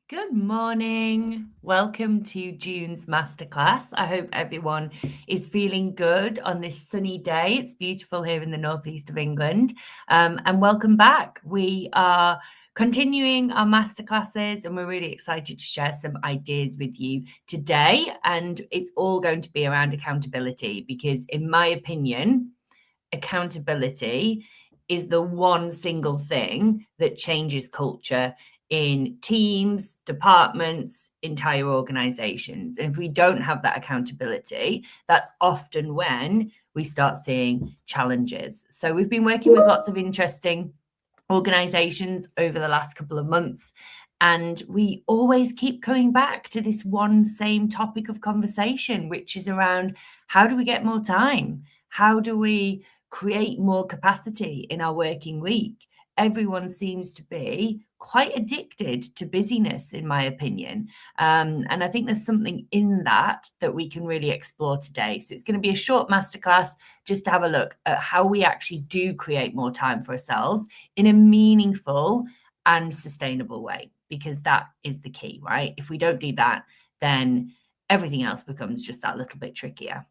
Good morning. Welcome to June's masterclass. I hope everyone is feeling good on this sunny day. It's beautiful here in the northeast of England. And welcome back. We are continuing our masterclasses and we're really excited to share some ideas with you today. And it's all going to be around accountability because, in my opinion, accountability is the one single thing that changes culture in teams, departments, entire organizations. And if we don't have that accountability, that's often when we start seeing challenges. So we've been working with lots of interesting organizations over the last couple of months. And we always keep coming back to this one same topic of conversation, which is around how do we get more time? How do we create more capacity in our working week? Everyone seems to be quite addicted to busyness, in my opinion. And I think there's something in that we can really explore today. So it's going to be a short masterclass just to have a look at how we actually do create more time for ourselves in a meaningful and sustainable way, because that is the key, right? If we don't do that, then everything else becomes just that little bit trickier.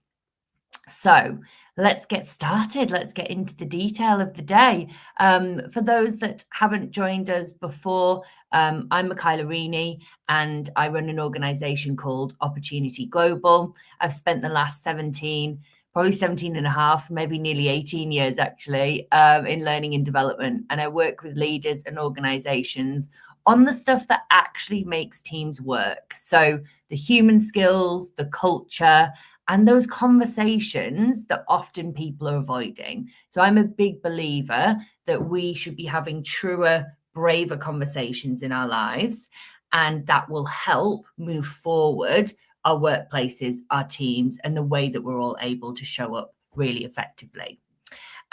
So let's get started. Let's get into the detail of the day. For those that haven't joined us before, I'm Michaela Rini and I run an organization called Opportunity Global. I've spent the last 17 and a half, maybe nearly 18 years actually, in learning and development. And I work with leaders and organizations on the stuff that actually makes teams work. So the human skills, the culture, and those conversations that often people are avoiding. So I'm a big believer that we should be having truer, braver conversations in our lives, and that will help move forward our workplaces, our teams, and the way that we're all able to show up really effectively.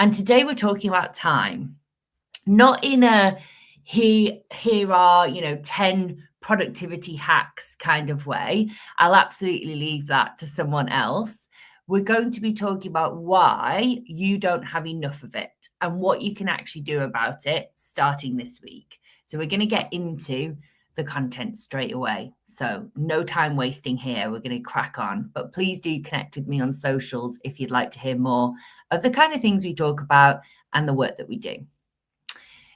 And today we're talking about time, not in a here are 10 productivity hacks kind of way. I'll absolutely leave that to someone else. We're going to be talking about why you don't have enough of it and what you can actually do about it starting this week. So we're going to get into the content straight away. So no time wasting here. We're going to crack on. But please do connect with me on socials if you'd like to hear more of the kind of things we talk about and the work that we do.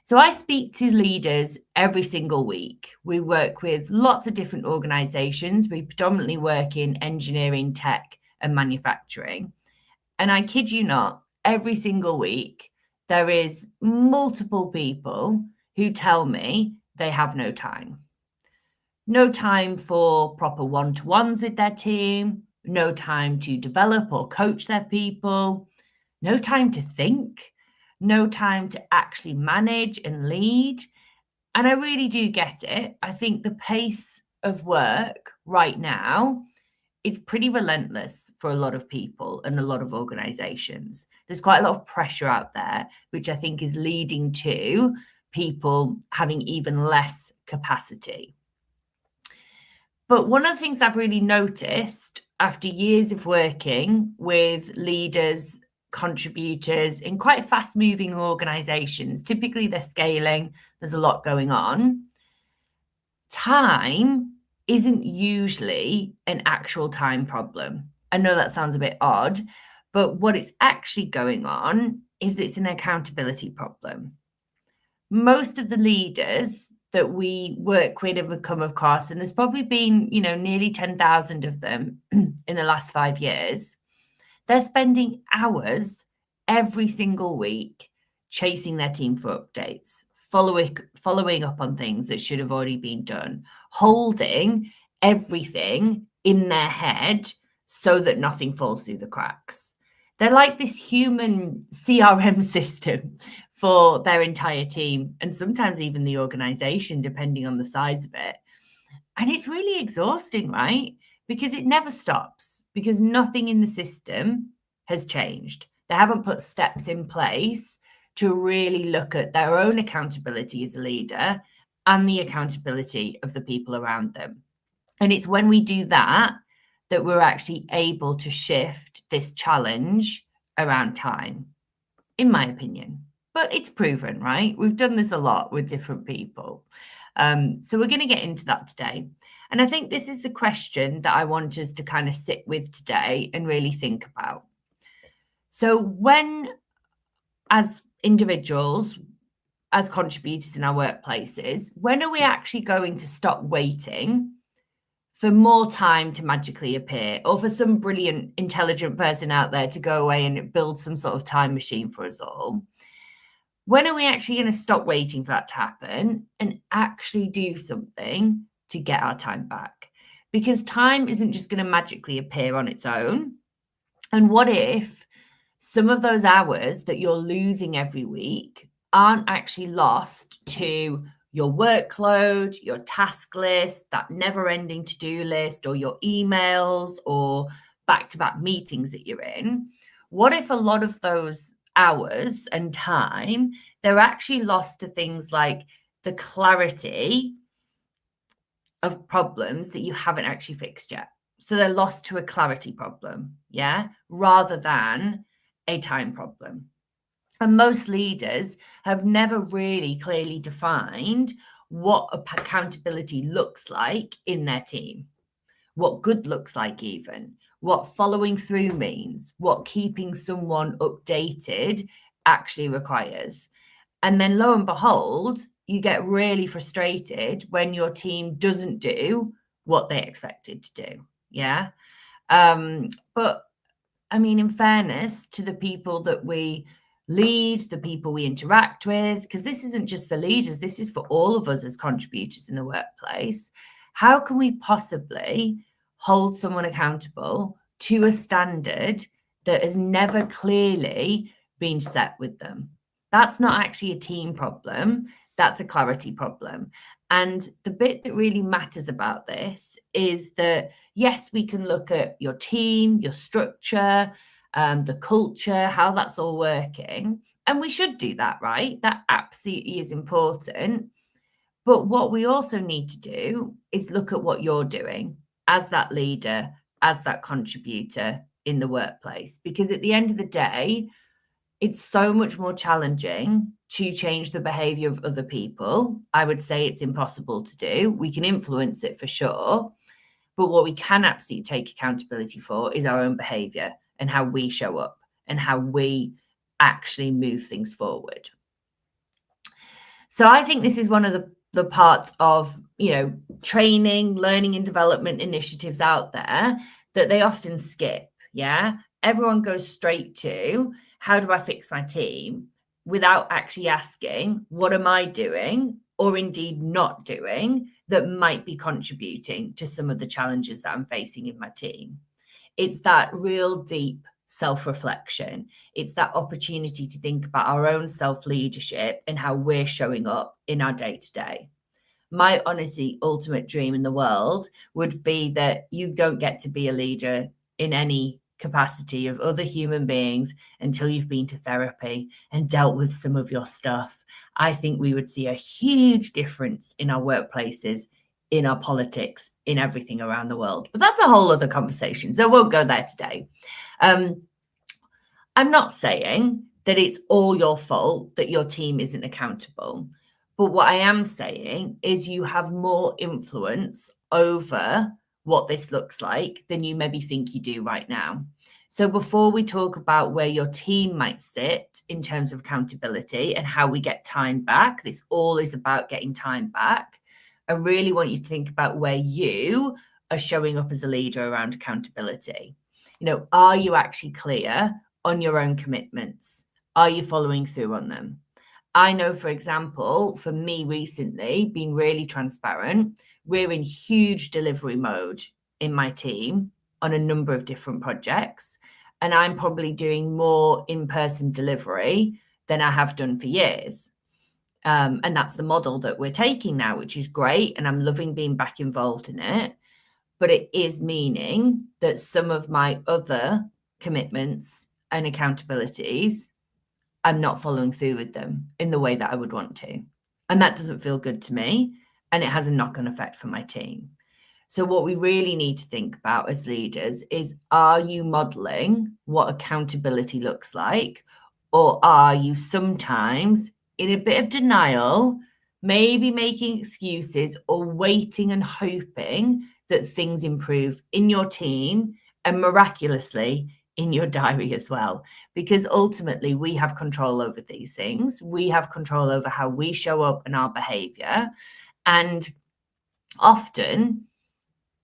So I speak to leaders every single week. We work with lots of different organizations. We predominantly work in engineering, tech, and manufacturing. And I kid you not, every single week, there is multiple people who tell me they have no time. No time for proper one-to-ones with their team, no time to develop or coach their people, no time to think, no time to actually manage and lead. And I really do get it. I think the pace of work right now is pretty relentless for a lot of people and a lot of organizations. There's quite a lot of pressure out there, which I think is leading to people having even less capacity. But one of the things I've really noticed after years of working with leaders, contributors in quite fast moving organizations, typically they're scaling, there's a lot going on. Time isn't usually an actual time problem. I know that sounds a bit odd, but what it's actually going on is it's an accountability problem. Most of the leaders that we work with and come across, and there's probably been, nearly 10,000 of them in the last 5 years, they're spending hours every single week chasing their team for updates, following up on things that should have already been done, holding everything in their head so that nothing falls through the cracks. They're like this human CRM system for their entire team and sometimes even the organization, depending on the size of it. And it's really exhausting, right? Because it never stops, because nothing in the system has changed. They haven't put steps in place to really look at their own accountability as a leader and the accountability of the people around them. And it's when we do that that we're actually able to shift this challenge around time, in my opinion. But it's proven, right? We've done this a lot with different people. So we're going to get into that today. And I think this is the question that I want us to kind of sit with today and really think about. So when, as individuals, as contributors in our workplaces, when are we actually going to stop waiting for more time to magically appear, or for some brilliant, intelligent person out there to go away and build some sort of time machine for us all? When are we actually going to stop waiting for that to happen and actually do something to get our time back? Because time isn't just going to magically appear on its own. And what if some of those hours that you're losing every week aren't actually lost to your workload, your task list, that never-ending to-do list, or your emails or back-to-back meetings that you're in? What if a lot of those hours and time, they're actually lost to things like the clarity of problems that you haven't actually fixed yet? So they're lost to a clarity problem, rather than a time problem. And most leaders have never really clearly defined what accountability looks like in their team, what good looks like, even what following through means, what keeping someone updated actually requires. And then lo and behold, you get really frustrated when your team doesn't do what they expected to do. But I mean, in fairness to the people that we lead, the people we interact with, because this isn't just for leaders, this is for all of us as contributors in the workplace. How can we possibly hold someone accountable to a standard that has never clearly been set with them? That's not actually a team problem. That's a clarity problem. And the bit that really matters about this is that, yes, we can look at your team, your structure, the culture, how that's all working. And we should do that, right? That absolutely is important. But what we also need to do is look at what you're doing as that leader, as that contributor in the workplace. Because at the end of the day, it's so much more challenging to change the behavior of other people. I would say it's impossible to do. We can influence it for sure. But what we can absolutely take accountability for is our own behavior and how we show up and how we actually move things forward. So I think this is one of the parts of, training, learning and development initiatives out there that they often skip. Everyone goes straight to, how do I fix my team, without actually asking, what am I doing, or indeed not doing, that might be contributing to some of the challenges that I'm facing in my team. It's that real deep self-reflection. It's that opportunity to think about our own self-leadership and how we're showing up in our day-to-day. My honestly ultimate dream in the world would be that you don't get to be a leader in any capacity of other human beings until you've been to therapy and dealt with some of your stuff. I think we would see a huge difference in our workplaces, in our politics, in everything around the world. But that's a whole other conversation, so we'll go there today. I'm not saying that it's all your fault that your team isn't accountable. But what I am saying is you have more influence over what this looks like than you maybe think you do right now. So before we talk about where your team might sit in terms of accountability and how we get time back, this all is about getting time back. I really want you to think about where you are showing up as a leader around accountability. Are you actually clear on your own commitments? Are you following through on them? I know, for example, for me recently, being really transparent, we're in huge delivery mode in my team on a number of different projects. And I'm probably doing more in-person delivery than I have done for years. And that's the model that we're taking now, which is great. And I'm loving being back involved in it. But it is meaning that some of my other commitments and accountabilities, I'm not following through with them in the way that I would want to. And that doesn't feel good to me. And it has a knock-on effect for my team. So what we really need to think about as leaders is, are you modeling what accountability looks like? Or are you sometimes in a bit of denial maybe making excuses or waiting and hoping that things improve in your team and miraculously in your diary as well. Because ultimately, we have control over these things. We have control over how we show up and our behavior. And often,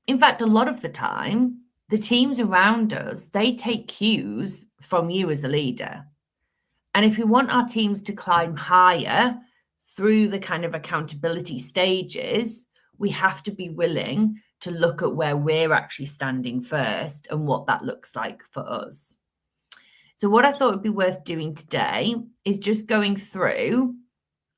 in fact, a lot of the time, the teams around us, they take cues from you as a leader. And if we want our teams to climb higher through the kind of accountability stages, we have to be willing to look at where we're actually standing first and what that looks like for us. So what I thought would be worth doing today is just going through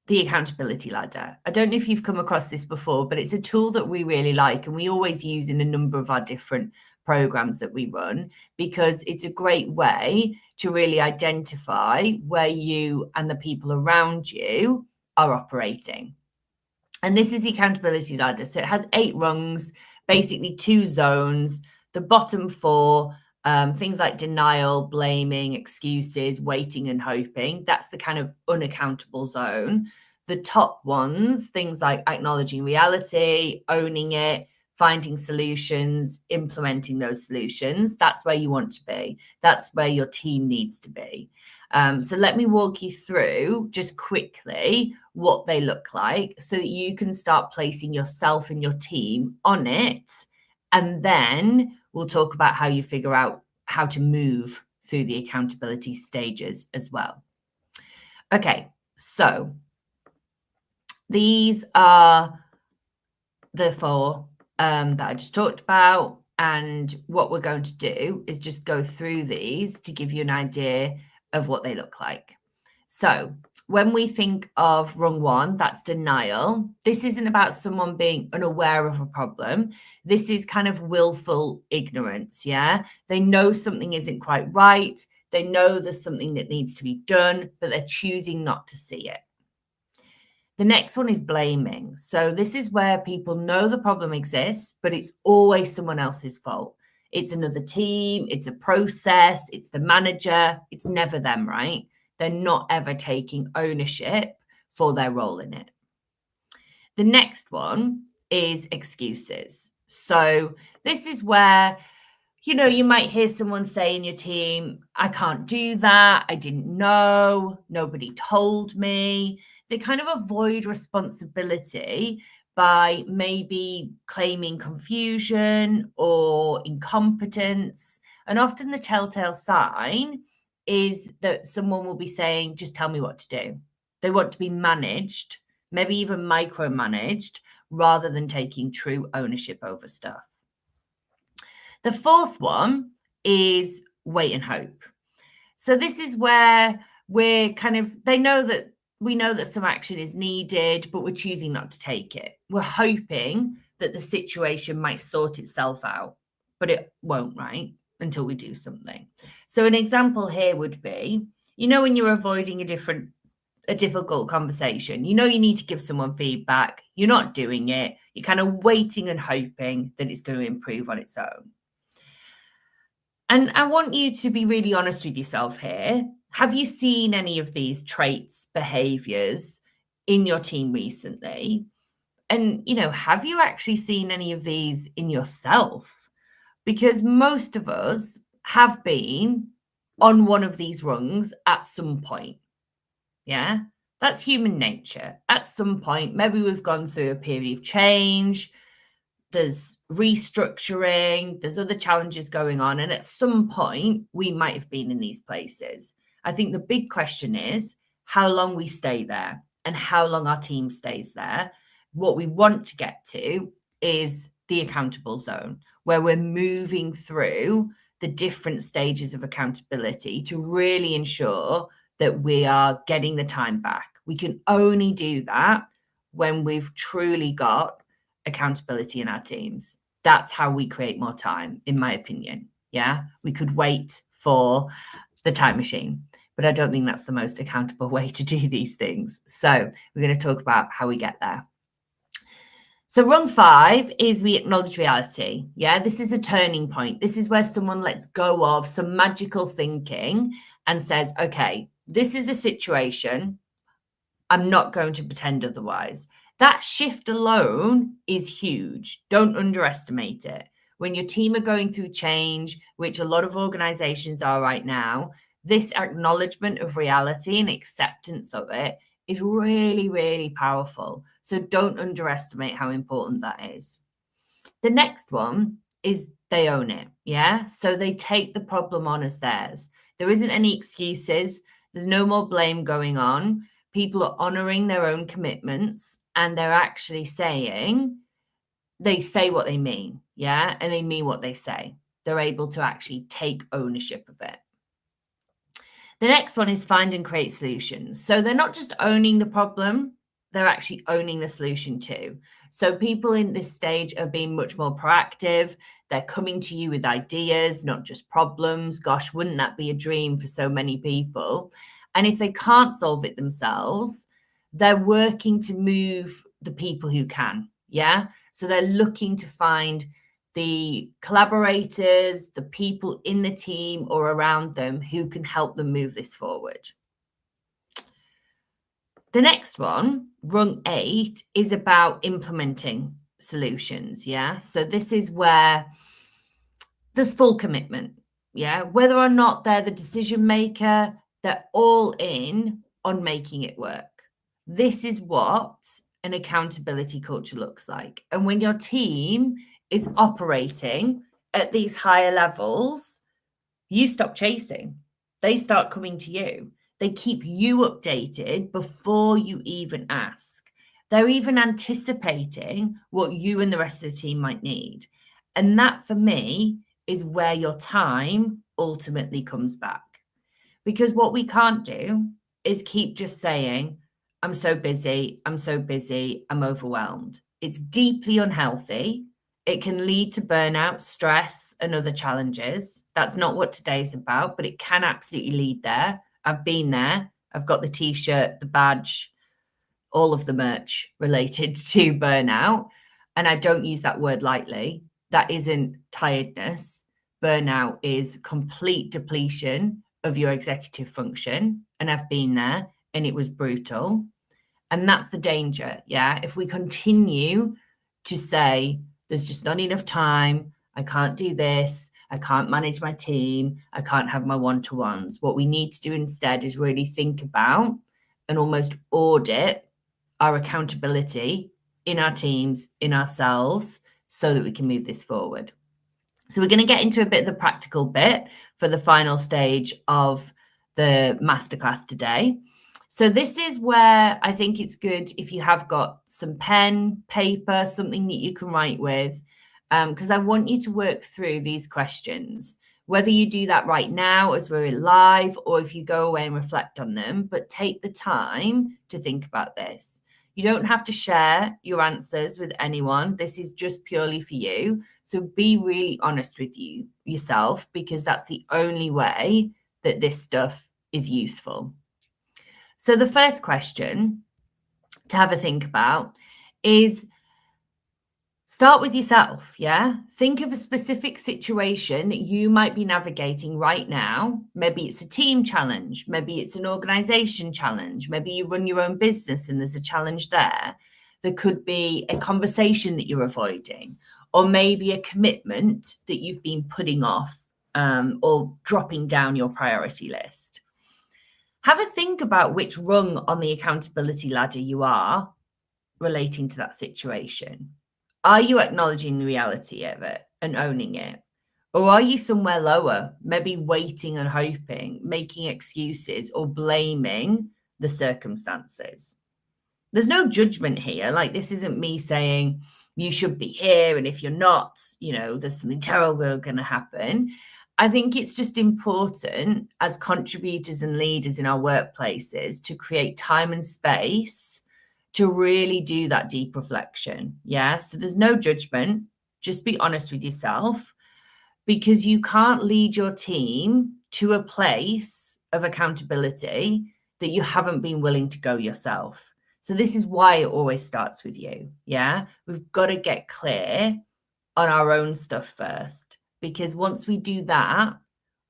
the accountability ladder. I don't know if you've come across this before, but it's a tool that we really like and we always use in a number of our different programs that we run, because it's a great way to really identify where you and the people around you are operating. And this is the accountability ladder. So it has 8 rungs, basically 2 zones. The bottom 4, things like denial, blaming, excuses, waiting and hoping. That's the kind of unaccountable zone. The top ones, things like acknowledging reality, owning it, finding solutions, implementing those solutions. That's where you want to be. That's where your team needs to be. So let me walk you through just quickly what they look like so that you can start placing yourself and your team on it. And then we'll talk about how you figure out how to move through the accountability stages as well. Okay, so these are the 4 that I just talked about. And what we're going to do is just go through these to give you an idea of what they look like. So when we think of rung 1, that's denial. This isn't about someone being unaware of a problem. This is kind of willful ignorance, yeah? They know something isn't quite right. They know there's something that needs to be done, but they're choosing not to see it. The next one is blaming. So this is where people know the problem exists, but it's always someone else's fault. It's another team, it's a process, it's the manager. It's never them, right? They're not ever taking ownership for their role in it. The next one is excuses. So this is where, you might hear someone say in your team, I can't do that. I didn't know. Nobody told me. They kind of avoid responsibility by maybe claiming confusion or incompetence. And often the telltale sign is that someone will be saying, just tell me what to do. They want to be managed, maybe even micromanaged, rather than taking true ownership over stuff. The 4th one is wait and hope. So this is where we're we know that some action is needed, but we're choosing not to take it. We're hoping that the situation might sort itself out, but it won't, right? Until we do something. So an example here would be, when you're avoiding a difficult conversation, you need to give someone feedback, you're not doing it, you're kind of waiting and hoping that it's going to improve on its own. And I want you to be really honest with yourself here. Have you seen any of these traits, behaviors in your team recently? And, have you actually seen any of these in yourself? Because most of us have been on one of these rungs at some point. Yeah, that's human nature. At some point, maybe we've gone through a period of change. There's restructuring, there's other challenges going on. And at some point, we might have been in these places. I think the big question is how long we stay there and how long our team stays there. What we want to get to is the accountable zone, where we're moving through the different stages of accountability to really ensure that we are getting the time back. We can only do that when we've truly got accountability in our teams. That's how we create more time, in my opinion. Yeah, we could wait for the time machine, but I don't think that's the most accountable way to do these things. So we're going to talk about how we get there. So rung 5 is we acknowledge reality. Yeah, this is a turning point. This is where someone lets go of some magical thinking and says, okay, this is a situation. I'm not going to pretend otherwise. That shift alone is huge. Don't underestimate it. When your team are going through change, which a lot of organizations are right now, this acknowledgement of reality and acceptance of it is really, really powerful. So don't underestimate how important that is. The next one is they own it. Yeah. So they take the problem on as theirs. There isn't any excuses. There's no more blame going on. People are honoring their own commitments and they're actually saying, they say what they mean. Yeah. And they mean what they say. They're able to actually take ownership of it. The next one is find and create solutions. So they're not just owning the problem, they're actually owning the solution too. So people in this stage are being much more proactive. They're coming to you with ideas, not just problems. Gosh, wouldn't that be a dream for so many people? And if they can't solve it themselves, they're working to move the people who can. Yeah. So they're looking to find the collaborators, the people in the team or around them who can help them move this forward. The next one, rung 8, is about implementing solutions. Yeah. So this is where there's full commitment. Yeah. Whether or not they're the decision maker, they're all in on making it work. This is what an accountability culture looks like. And when your team is operating at these higher levels, you stop chasing. They start coming to you. They keep you updated before you even ask. They're even anticipating what you and the rest of the team might need. And that, for me, is where your time ultimately comes back. Because what we can't do is keep just saying, I'm so busy, I'm overwhelmed. It's deeply unhealthy. It can lead to burnout, stress, and other challenges. That's not what today's about, but it can absolutely lead there. I've been there. I've got the t-shirt, the badge, all of the merch related to burnout. And I don't use that word lightly. That isn't tiredness. Burnout is complete depletion of your executive function. And I've been there and it was brutal. And that's the danger. Yeah. If we continue to say, there's just not enough time, I can't do this, I can't manage my team, I can't have my one-to-ones. What we need to do instead is really think about and almost audit our accountability in our teams, in ourselves, so that we can move this forward. So we're going to get into a bit of the practical bit for the final stage of the masterclass today. So this is where I think it's good if you have got some pen, paper, something that you can write with, because I want you to work through these questions, whether you do that right now as we're live or if you go away and reflect on them, but take the time to think about this. You don't have to share your answers with anyone. This is just purely for you. So be really honest with yourself, because that's the only way that this stuff is useful. So the first question to have a think about is start with yourself. Yeah. Think of a specific situation that you might be navigating right now. Maybe it's a team challenge. Maybe it's an organization challenge. Maybe you run your own business and there's a challenge there. There could be a conversation that you're avoiding, or maybe a commitment that you've been putting off or dropping down your priority list. Have a think about which rung on the accountability ladder you are relating to that situation. Are you acknowledging the reality of it and owning it? Or are you somewhere lower, maybe waiting and hoping, making excuses or blaming the circumstances? There's no judgment here. Like, this isn't me saying you should be here, and if you're not, there's something terrible going to happen. I think it's just important as contributors and leaders in our workplaces to create time and space to really do that deep reflection. Yeah. So there's no judgment. Just be honest with yourself, because you can't lead your team to a place of accountability that you haven't been willing to go yourself. So this is why it always starts with you. Yeah. We've got to get clear on our own stuff first, because once we do that,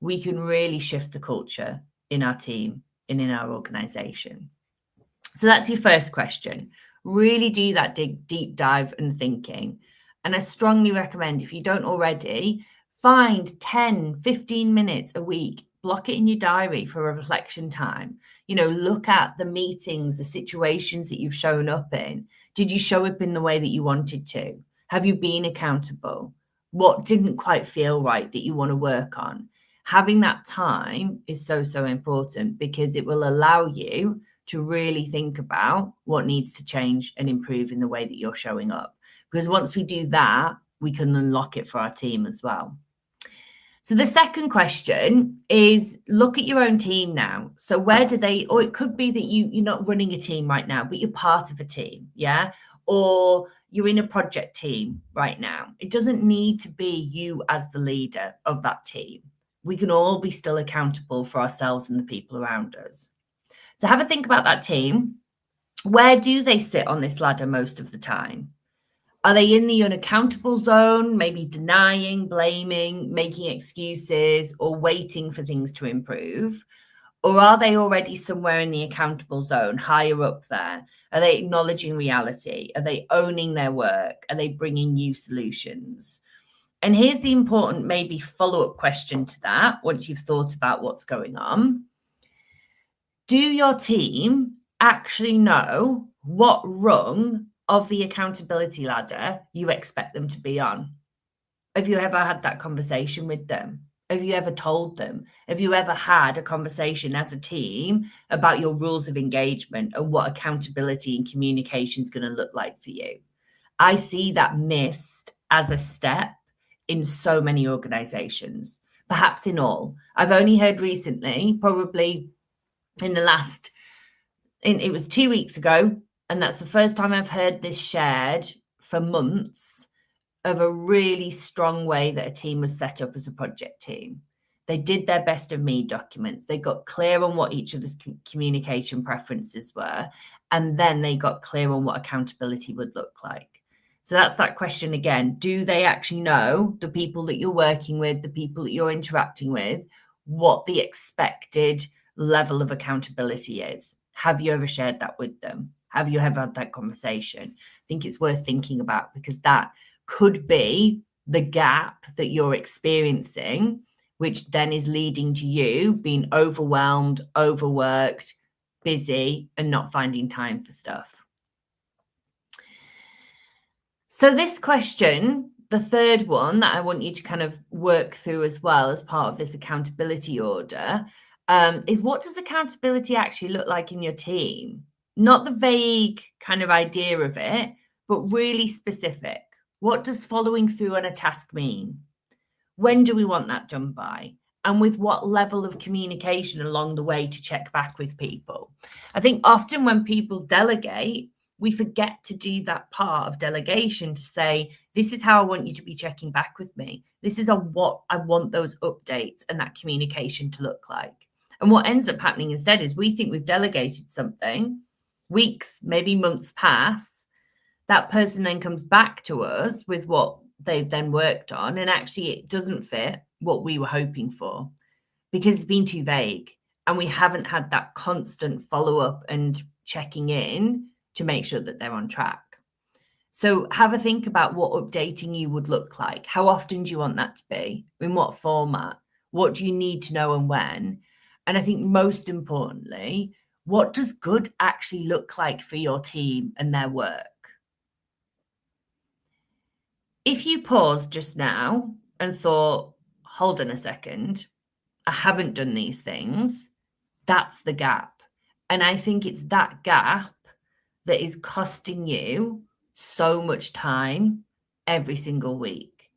we can really shift the culture in our team and in our organization. So that's your first question. Really do that deep dive and thinking. And I strongly recommend, if you don't already, find 10, 15 minutes a week, block it in your diary for a reflection time. Look at the meetings, the situations that you've shown up in. Did you show up in the way that you wanted to? Have you been accountable? What didn't quite feel right that you want to work on? Having that time is so, so important, because it will allow you to really think about what needs to change and improve in the way that you're showing up. Because once we do that, we can unlock it for our team as well. So the second question is, look at your own team now. So where do they, or it could be that you're not running a team right now, but you're part of a team, yeah? Or you're in a project team right now. It doesn't need to be you as the leader of that team. We can all be still accountable for ourselves and the people around us. So have a think about that team. Where do they sit on this ladder most of the time? Are they in the unaccountable zone, maybe denying, blaming, making excuses, or waiting for things to improve? Or are they already somewhere in the accountable zone, higher up there? Are they acknowledging reality? Are they owning their work? Are they bringing you solutions? And here's the important, maybe follow-up question to that, once you've thought about what's going on. Do your team actually know what rung of the accountability ladder you expect them to be on? Have you ever had that conversation with them? Have you ever told them? Have you ever had a conversation as a team about your rules of engagement and what accountability and communication is going to look like for you? I see that missed as a step in so many organizations, perhaps in all. I've only heard recently, probably in the last, it was 2 weeks ago, and that's the first time I've heard this shared for months, of a really strong way that a team was set up as a project team. They did their best of me documents. They got clear on what each of the communication preferences were, and then they got clear on what accountability would look like. So that's that question again. Do they actually know, the people that you're working with, the people that you're interacting with, what the expected level of accountability is? Have you ever shared that with them? Have you ever had that conversation? I think it's worth thinking about, because that could be the gap that you're experiencing, which then is leading to you being overwhelmed, overworked, busy, and not finding time for stuff. So this question, the third one that I want you to kind of work through as well as part of this accountability order, is, what does accountability actually look like in your team? Not the vague kind of idea of it, but really specific. What does following through on a task mean? When do we want that done by? And with what level of communication along the way to check back with people? I think often when people delegate, we forget to do that part of delegation to say, this is how I want you to be checking back with me. This is what I want those updates and that communication to look like. And what ends up happening instead is we think we've delegated something, weeks, maybe months pass, that person then comes back to us with what they've then worked on, and actually it doesn't fit what we were hoping for, because it's been too vague and we haven't had that constant follow-up and checking in to make sure that they're on track. So have a think about what updating you would look like. How often do you want that to be? In what format? What do you need to know and when? And I think most importantly, what does good actually look like for your team and their work? If you paused just now and thought, hold on a second, I haven't done these things, that's the gap. And I think it's that gap that is costing you so much time every single week.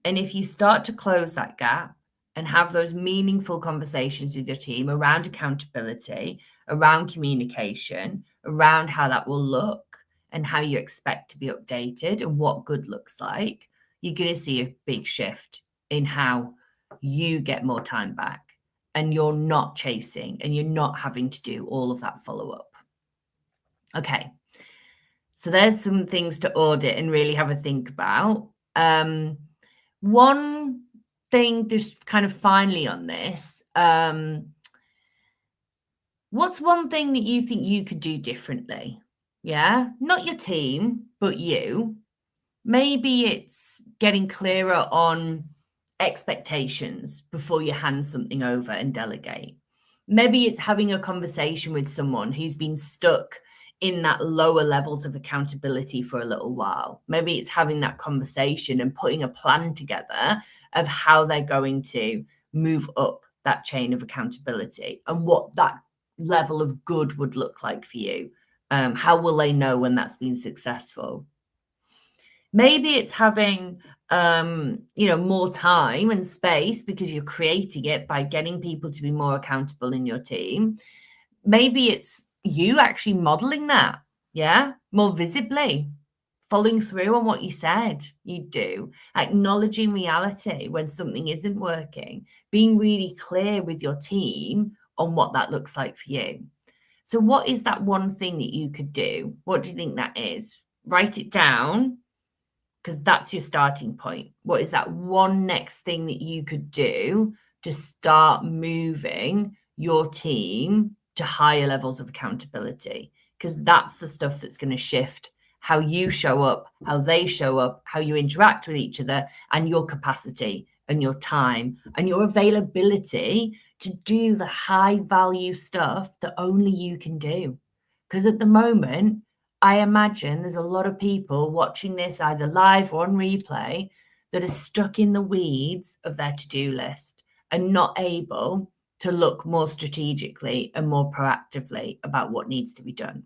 And if you start to close that gap and have those meaningful conversations with your team around accountability, around communication, around how that will look and how you expect to be updated and what good looks like, you're going to see a big shift in how you get more time back, and you're not chasing and you're not having to do all of that follow-up. Okay. So there's some things to audit and really have a think about. One thing, just kind of finally on this, What's one thing that you think you could do differently? Yeah, not your team, but you. Maybe it's getting clearer on expectations before you hand something over and delegate. Maybe it's having a conversation with someone who's been stuck in that lower levels of accountability for a little while. Maybe it's having that conversation and putting a plan together of how they're going to move up that chain of accountability and what that level of good would look like for you. How will they know when that's been successful? Maybe it's having more time and space because you're creating it by getting people to be more accountable in your team. Maybe it's you actually modeling that, more visibly, following through on what you said you'd do, acknowledging reality when something isn't working, being really clear with your team on what that looks like for you. So what is that one thing that you could do? What do you think that is? Write it down, because that's your starting point. What is that one next thing that you could do to start moving your team to higher levels of accountability? Because that's the stuff that's going to shift how you show up, how they show up, how you interact with each other, and your capacity and your time and your availability to do the high value stuff that only you can do. Because at the moment, I imagine there's a lot of people watching this either live or on replay that are stuck in the weeds of their to-do list and not able to look more strategically and more proactively about what needs to be done.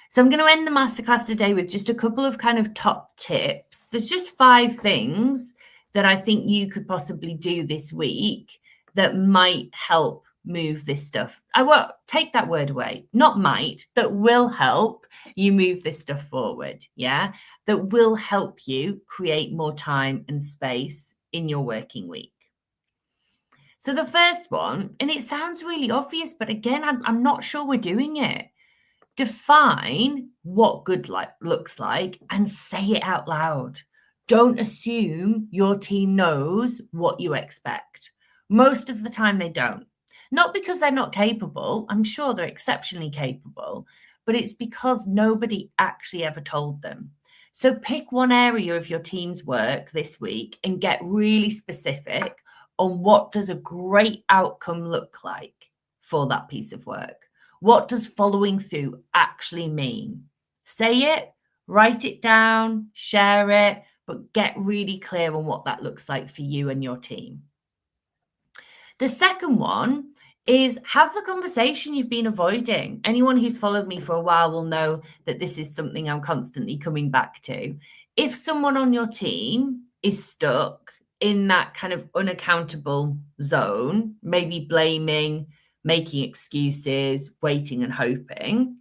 So I'm going to end the masterclass today with just a couple of kind of top tips. There's just 5 things that I think you could possibly do this week that might help move this stuff. I won't take that word away, not might, that will help you move this stuff forward. Yeah. That will help you create more time and space in your working week. So the first one, and it sounds really obvious, but again, I'm not sure we're doing it. Define what good looks like and say it out loud. Don't assume your team knows what you expect. Most of the time they don't. Not because they're not capable. I'm sure they're exceptionally capable, but it's because nobody actually ever told them. So pick one area of your team's work this week and get really specific on what does a great outcome look like for that piece of work. What does following through actually mean? Say it, write it down, share it, but get really clear on what that looks like for you and your team. The second one is have the conversation you've been avoiding. Anyone who's followed me for a while will know that this is something I'm constantly coming back to. If someone on your team is stuck in that kind of unaccountable zone, maybe blaming, making excuses, waiting and hoping,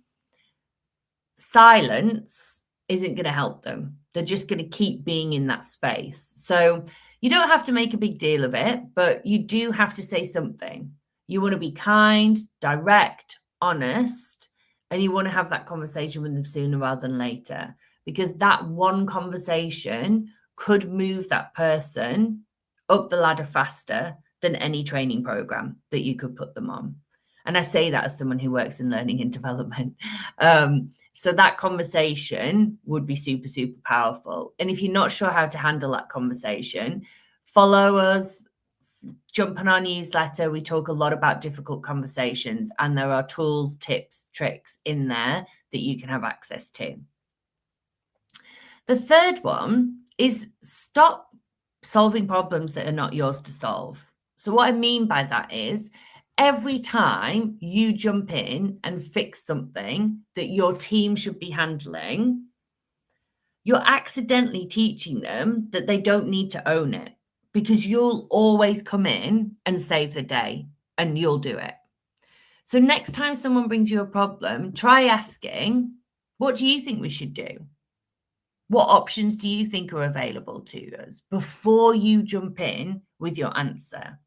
silence isn't going to help them. They're just going to keep being in that space. So you don't have to make a big deal of it, but you do have to say something. You want to be kind, direct, honest, and you want to have that conversation with them sooner rather than later, because that one conversation could move that person up the ladder faster than any training program that you could put them on. And I say that as someone who works in learning and development. So that conversation would be super, super powerful. And if you're not sure how to handle that conversation, follow us, jump on our newsletter. We talk a lot about difficult conversations, and there are tools, tips, tricks in there that you can have access to. The third one is stop solving problems that are not yours to solve. So what I mean by that is every time you jump in and fix something that your team should be handling, you're accidentally teaching them that they don't need to own it, because you'll always come in and save the day and you'll do it. So next time someone brings you a problem, try asking, what do you think we should do? What options do you think are available to us, before you jump in with your answer?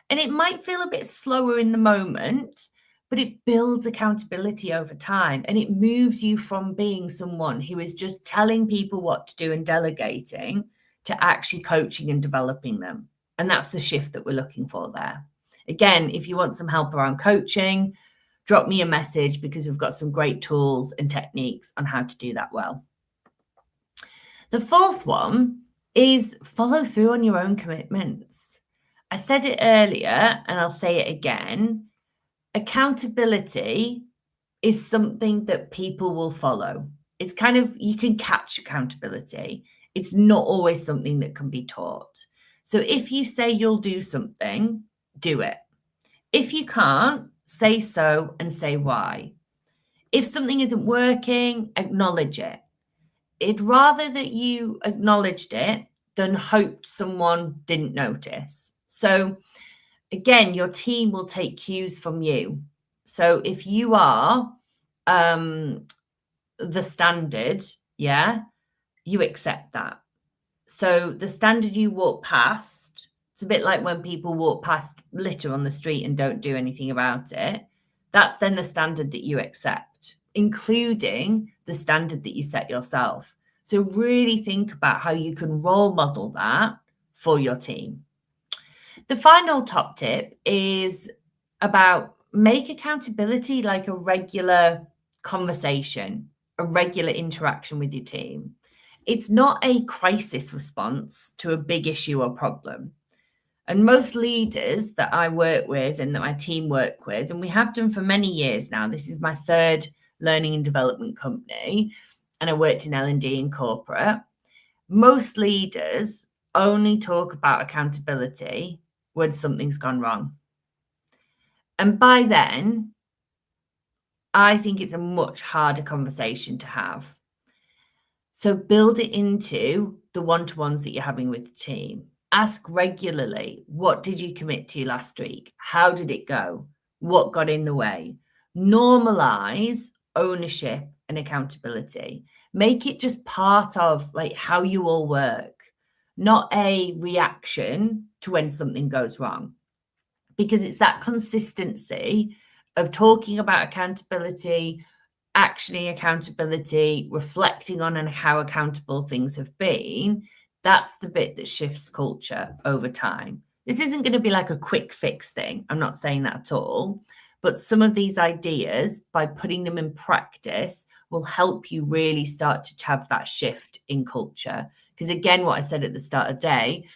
And it might feel a bit slower in the moment, but it builds accountability over time, and it moves you from being someone who is just telling people what to do and delegating to actually coaching and developing them. And that's the shift that we're looking for there. Again, if you want some help around coaching, drop me a message, because we've got some great tools and techniques on how to do that well. The fourth one is follow through on your own commitments. I said it earlier and I'll say it again. Accountability is something that people will follow. It's kind of, you can catch accountability. It's not always something that can be taught. So if you say you'll do something, do it. If you can't, say so and say why. If something isn't working, acknowledge it. It'd rather that you acknowledged it than hoped someone didn't notice. So again, your team will take cues from you. So if you are the standard, you accept that. So the standard you walk past, it's a bit like when people walk past litter on the street and don't do anything about it. That's then the standard that you accept, including the standard that you set yourself. So really think about how you can role model that for your team. The final top tip is about make accountability like a regular conversation, a regular interaction with your team. It's not a crisis response to a big issue or problem. And most leaders that I work with and that my team work with, and we have done for many years now, this is my third learning and development company, and I worked in L&D in corporate. Most leaders only talk about accountability when something's gone wrong. And by then, I think it's a much harder conversation to have. So build it into the one-to-ones that you're having with the team. Ask regularly, what did you commit to last week? How did it go? What got in the way? Normalize ownership and accountability. Make it just part of like how you all work, not a reaction to when something goes wrong. Because it's that consistency of talking about accountability, actioning accountability, reflecting on and how accountable things have been. That's the bit that shifts culture over time. This isn't going to be like a quick fix thing. I'm not saying that at all. But some of these ideas, by putting them in practice, will help you really start to have that shift in culture. Because again, what I said at the start of the day,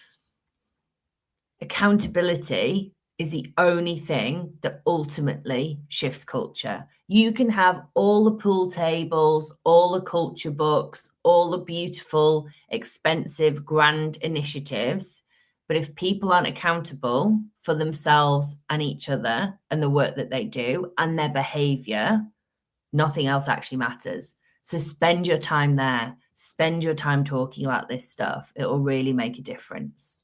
accountability is the only thing that ultimately shifts culture. You can have all the pool tables, all the culture books, all the beautiful, expensive, grand initiatives. But if people aren't accountable for themselves and each other and the work that they do and their behavior, nothing else actually matters. So spend your time there. Spend your time talking about this stuff. It will really make a difference.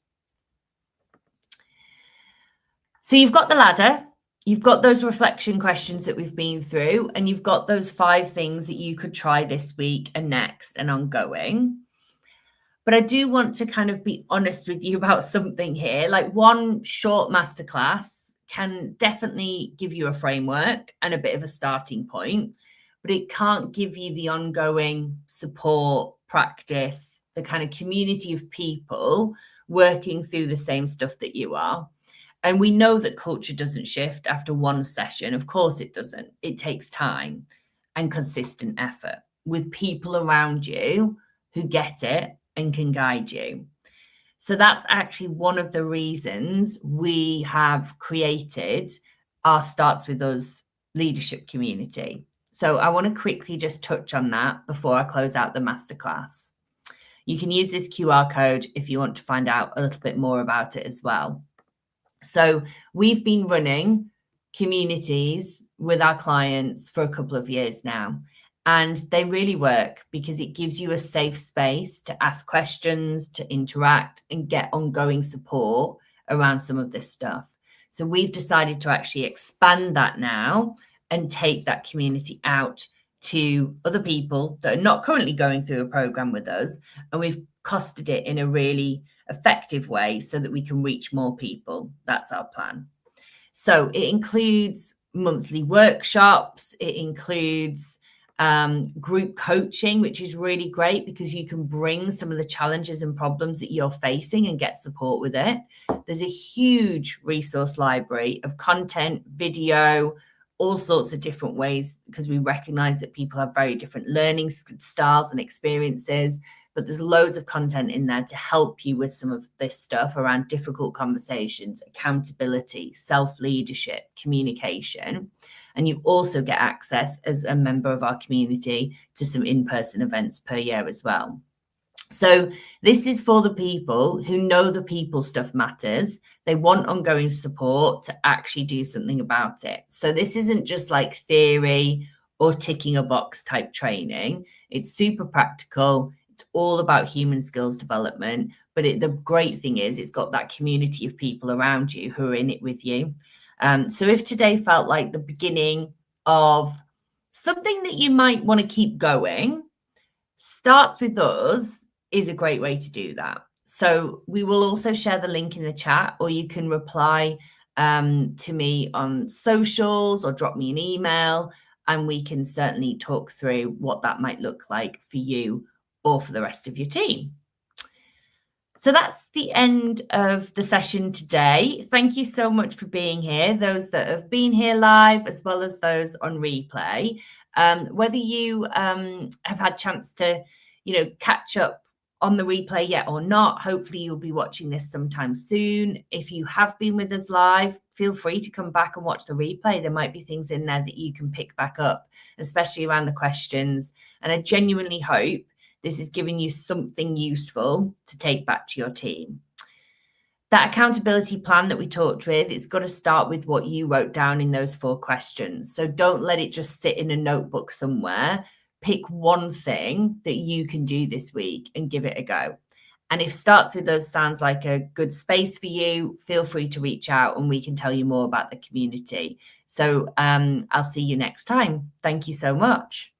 So you've got the ladder, you've got those reflection questions that we've been through, and you've got those 5 things that you could try this week and next and ongoing. But I do want to kind of be honest with you about something here. Like one short masterclass can definitely give you a framework and a bit of a starting point, but it can't give you the ongoing support, practice, the kind of community of people working through the same stuff that you are. And we know that culture doesn't shift after one session. Of course it doesn't. It takes time and consistent effort with people around you who get it and can guide you. So that's actually one of the reasons we have created our Starts With Us leadership community. So I want to quickly just touch on that before I close out the masterclass. You can use this QR code if you want to find out a little bit more about it as well. So we've been running communities with our clients for a couple of years now, and they really work because it gives you a safe space to ask questions, to interact and get ongoing support around some of this stuff. So we've decided to actually expand that now and take that community out to other people that are not currently going through a program with us. And we've costed it in a really effective way so that we can reach more people. That's our plan. So it includes monthly workshops. It includes group coaching, which is really great because you can bring some of the challenges and problems that you're facing and get support with it. There's a huge resource library of content, video, all sorts of different ways, because we recognize that people have very different learning styles and experiences. But there's loads of content in there to help you with some of this stuff around difficult conversations, accountability, self-leadership, communication. And you also get access as a member of our community to some in-person events per year as well. So this is for the people who know the people stuff matters. They want ongoing support to actually do something about it. So this isn't just like theory or ticking a box type training. It's super practical. It's all about human skills development. But the great thing is it's got that community of people around you who are in it with you. So if today felt like the beginning of something that you might want to keep going, Starts With Us is a great way to do that. So we will also share the link in the chat, or you can reply to me on socials or drop me an email, and we can certainly talk through what that might look like for you or for the rest of your team. So that's the end of the session today. Thank you so much for being here, those that have been here live as well as those on replay. Whether you have had chance to, catch up on the replay yet or not, hopefully you'll be watching this sometime soon. If you have been with us live, feel free to come back and watch the replay. There might be things in there that you can pick back up, especially around the questions. And I genuinely hope this is giving you something useful to take back to your team. That accountability plan that we talked with, it's got to start with what you wrote down in those 4 questions. So don't let it just sit in a notebook somewhere. Pick one thing that you can do this week and give it a go. And if Starts With Us sounds like a good space for you, feel free to reach out and we can tell you more about the community. So I'll see you next time. Thank you so much.